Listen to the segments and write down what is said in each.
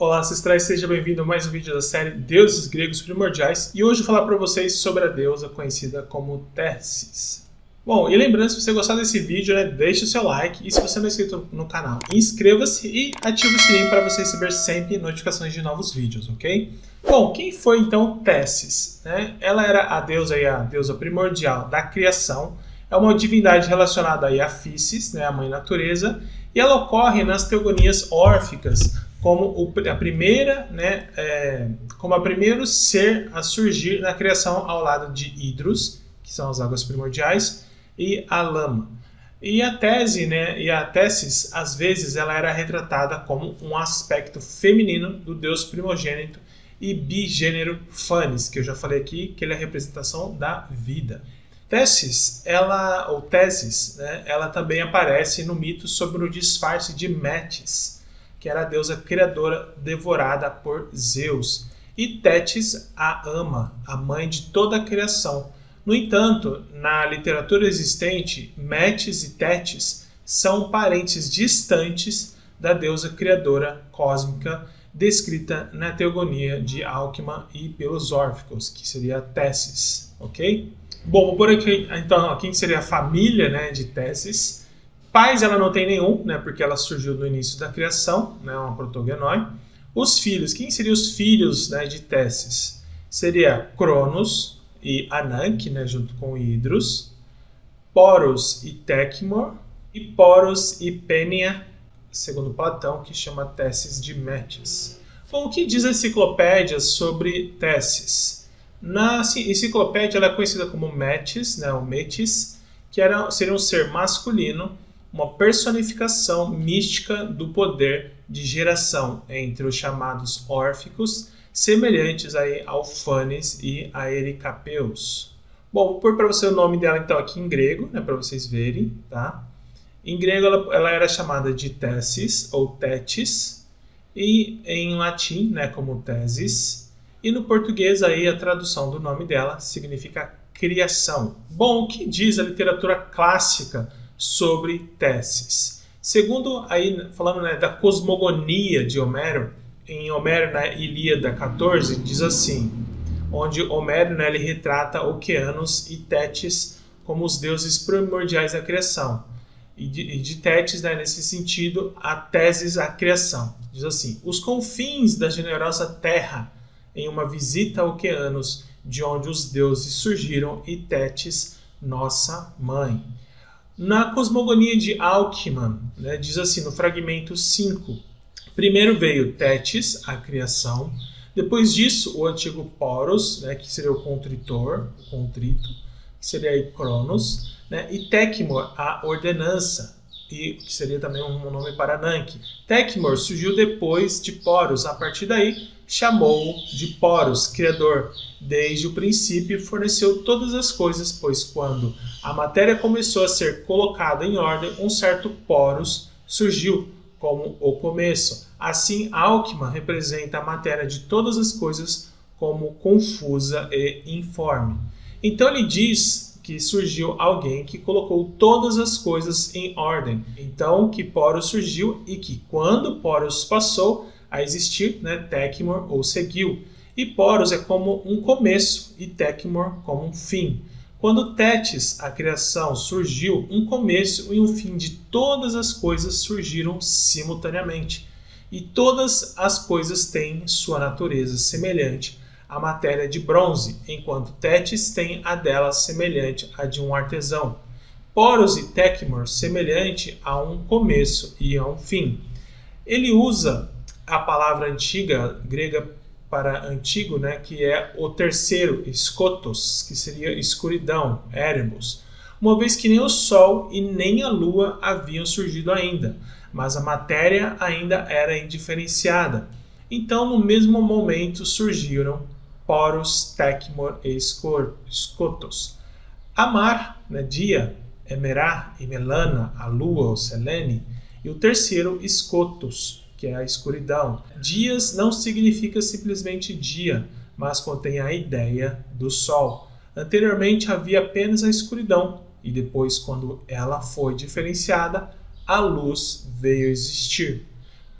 Olá, ancestrais, seja bem-vindo a mais um vídeo da série Deuses Gregos Primordiais e hoje eu vou falar para vocês sobre a deusa conhecida como Tessis. Bom, e lembrando, se você gostar desse vídeo, deixe o seu like e se você não é inscrito no canal, inscreva-se e ative o sininho para você receber sempre notificações de novos vídeos, ok? Bom, quem foi então Tessis? Ela era a deusa primordial da criação, é uma divindade relacionada aí a Físis, a mãe natureza, e ela ocorre nas teogonias órficas como a primeiro ser a surgir na criação ao lado de Hidros, que são as águas primordiais, e a lama. E a Tessis, às vezes, ela era retratada como um aspecto feminino do deus primogênito e bigênero Fanes, que eu já falei aqui, que ele é a representação da vida. Tessis, ela também aparece no mito sobre o disfarce de Metis, que era a deusa criadora devorada por Zeus, e Tétis a ama, a mãe de toda a criação. No entanto, na literatura existente, Metis e Tétis são parentes distantes da deusa criadora cósmica descrita na teogonia de Alcman e pelos órficos, que seria Tessis, ok? Bom, vou pôr aqui, então, quem seria a família de Tessis. Pais ela não tem nenhum, porque ela surgiu no início da criação, uma protogenoi. Os filhos, quem seriam os filhos de Tessis? Seria Cronos e Ananke, junto com Hidros, Poros e Tecmor, e Poros e Penia, segundo Platão, que chama Tessis de Metis. Bom, o que diz a enciclopédia sobre Tessis? Na enciclopédia ela é conhecida como Metis, ou Metis, que seria um ser masculino, uma personificação mística do poder de geração entre os chamados órficos, semelhantes aí ao Fanes e a Ericapeus. Bom, vou pôr para você o nome dela então aqui em grego, para vocês verem, tá? Em grego ela era chamada de Tessis ou Tétis, e em latim, como Tesis, e no português aí a tradução do nome dela significa criação. Bom, o que diz a literatura clássica sobre Tessis? Segundo, falando da cosmogonia de Homero, em Homero, na Ilíada 14, diz assim, onde Homero ele retrata Oceanos e Tétis como os deuses primordiais da criação. E de Tétis, nesse sentido, a Tessis, a criação. Diz assim, os confins da generosa terra, em uma visita a Oceanos, de onde os deuses surgiram, e Tétis, nossa mãe. Na cosmogonia de Alcman, diz assim no fragmento 5, primeiro veio Tétis, a criação, depois disso o antigo Poros, que seria o contritor, o contrito, que seria aí Cronos, e Tecmor, a ordenança, e que seria também um nome para Ananke. Tecmor surgiu depois de Poros, a partir daí chamou de Poros, criador. Desde o princípio forneceu todas as coisas, pois quando a matéria começou a ser colocada em ordem, um certo Poros surgiu como o começo. Assim, Alcman representa a matéria de todas as coisas como confusa e informe. Então ele diz que surgiu alguém que colocou todas as coisas em ordem. Então que Poros surgiu e que quando Poros passou a existir, Tecmor ou seguiu. E Poros é como um começo e Tecmor como um fim. Quando Tétis, a criação, surgiu, um começo e um fim de todas as coisas surgiram simultaneamente. E todas as coisas têm sua natureza semelhante à matéria de bronze, enquanto Tétis tem a dela semelhante à de um artesão. Poros e Tecmor semelhante a um começo e a um fim. Ele usa a palavra antiga, grega para antigo, que é o terceiro, skotos, que seria escuridão, erebos, uma vez que nem o Sol e nem a Lua haviam surgido ainda, mas a matéria ainda era indiferenciada. Então, no mesmo momento, surgiram Poros, Tecmor e Skotos. Amar, dia, Emerá e Melana, a Lua ou Selene, e o terceiro, Skotos, que é a escuridão. Dias não significa simplesmente dia, mas contém a ideia do sol. Anteriormente havia apenas a escuridão, e depois, quando ela foi diferenciada, a luz veio existir.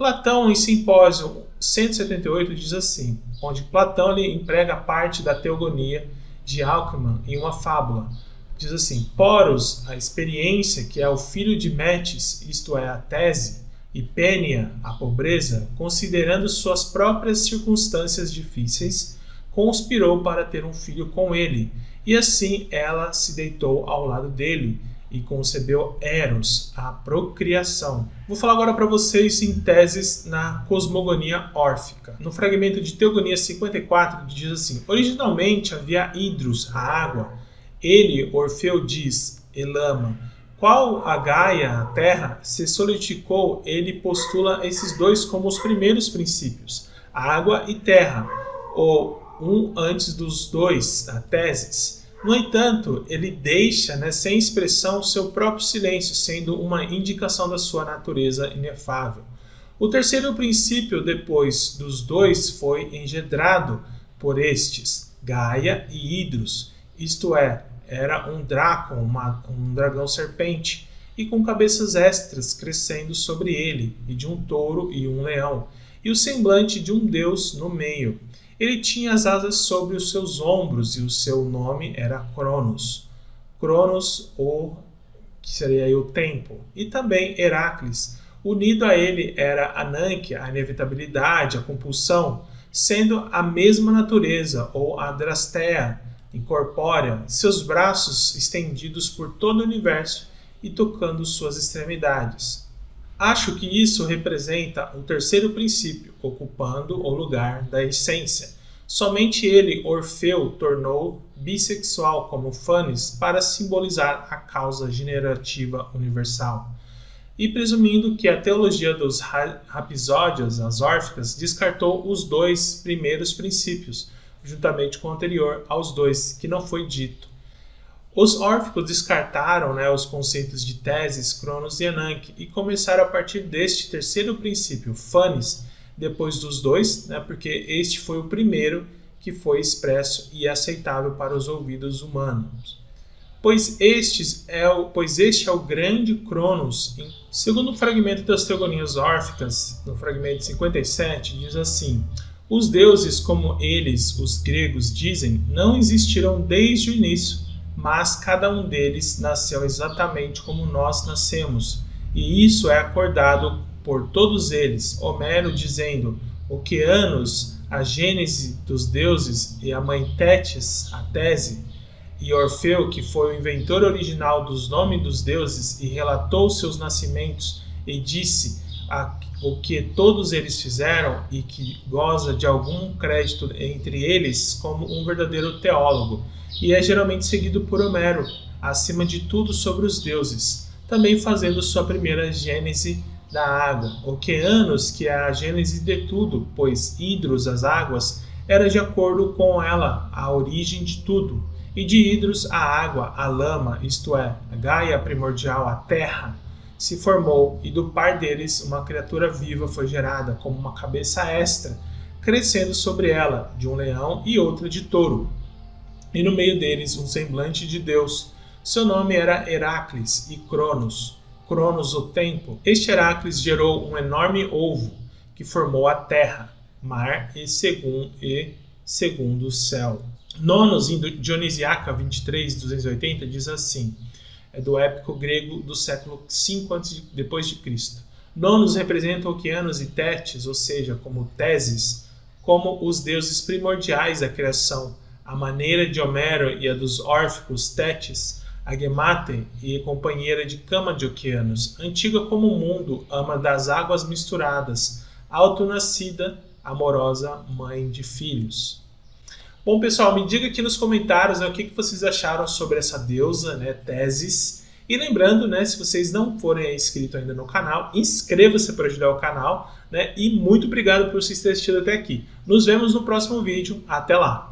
Platão, em Simpósio 178, diz assim, onde Platão ele emprega parte da teogonia de Alcman em uma fábula. Diz assim, Poros, a experiência, que é o filho de Metis, isto é, a tese, e Pênia, a pobreza, considerando suas próprias circunstâncias difíceis, conspirou para ter um filho com ele, e assim ela se deitou ao lado dele, e concebeu Eros, a procriação. Vou falar agora para vocês em teses na cosmogonia órfica. No fragmento de Teogonia 54 diz assim, originalmente havia Hidros, a água. Ele, Orfeu, diz, Elama. Qual a Gaia, a terra, se solidificou, ele postula esses dois como os primeiros princípios, água e terra, ou um antes dos dois, a teses. No entanto, ele deixa sem expressão o seu próprio silêncio, sendo uma indicação da sua natureza inefável. O terceiro princípio, depois dos dois, foi engendrado por estes, Gaia e Hidros, isto é, era um Drácon, um dragão serpente, e com cabeças extras crescendo sobre ele, e de um touro e um leão, e o semblante de um deus no meio. Ele tinha as asas sobre os seus ombros e o seu nome era Cronos. Cronos, que seria aí o tempo. E também Heracles. Unido a ele era Ananke, a inevitabilidade, a compulsão, sendo a mesma natureza, ou a Drastea, incorpórea, seus braços estendidos por todo o universo e tocando suas extremidades. Acho que isso representa o terceiro princípio, ocupando o lugar da essência. Somente ele, Orfeu, tornou bissexual como Fanes para simbolizar a causa generativa universal. E presumindo que a teologia dos rapsódios, as órficas, descartou os dois primeiros princípios, juntamente com o anterior aos dois, que não foi dito. Os órficos descartaram os conceitos de teses, Cronos e Ananke e começaram a partir deste terceiro princípio, Fanes, depois dos dois, porque este foi o primeiro que foi expresso e aceitável para os ouvidos humanos. Pois este é o grande Cronos. Segundo o fragmento das Teogonias Órficas, no fragmento 57, diz assim, os deuses, como eles, os gregos, dizem, não existiram desde o início, mas cada um deles nasceu exatamente como nós nascemos, e isso é acordado por todos eles. Homero dizendo, Oceanos, a gênese dos deuses, e a mãe Tétis, a tese, e Orfeu, que foi o inventor original dos nomes dos deuses, e relatou seus nascimentos, e disse o que todos eles fizeram, e que goza de algum crédito entre eles como um verdadeiro teólogo, e é geralmente seguido por Homero, acima de tudo sobre os deuses, também fazendo sua primeira gênese da água. Oceanos, que é a gênese de tudo, pois Hidros, as águas, era de acordo com ela a origem de tudo, e de Hidros a água, a lama, isto é, a Gaia primordial, a terra, se formou, e do par deles uma criatura viva foi gerada, como uma cabeça extra, crescendo sobre ela, de um leão e outra de touro. E no meio deles um semblante de Deus. Seu nome era Heracles e Cronos. Cronos, o tempo. Este Heracles gerou um enorme ovo que formou a terra, mar e segundo o céu. Nonos, em Dionisiaca 23, 280, diz assim, é do épico grego do século V depois de Cristo. Nonos representam Oceanos e Tétis, ou seja, como teses, como os deuses primordiais da criação, a maneira de Homero e a dos órficos Tétis, Agemate e companheira de cama de Oceanos, antiga como o mundo, ama das águas misturadas, auto-nascida, amorosa mãe de filhos. Bom, pessoal, me diga aqui nos comentários o que vocês acharam sobre essa deusa, Tesis. E lembrando, se vocês não forem inscritos ainda no canal, inscreva-se para ajudar o canal, E muito obrigado por vocês terem assistido até aqui. Nos vemos no próximo vídeo. Até lá!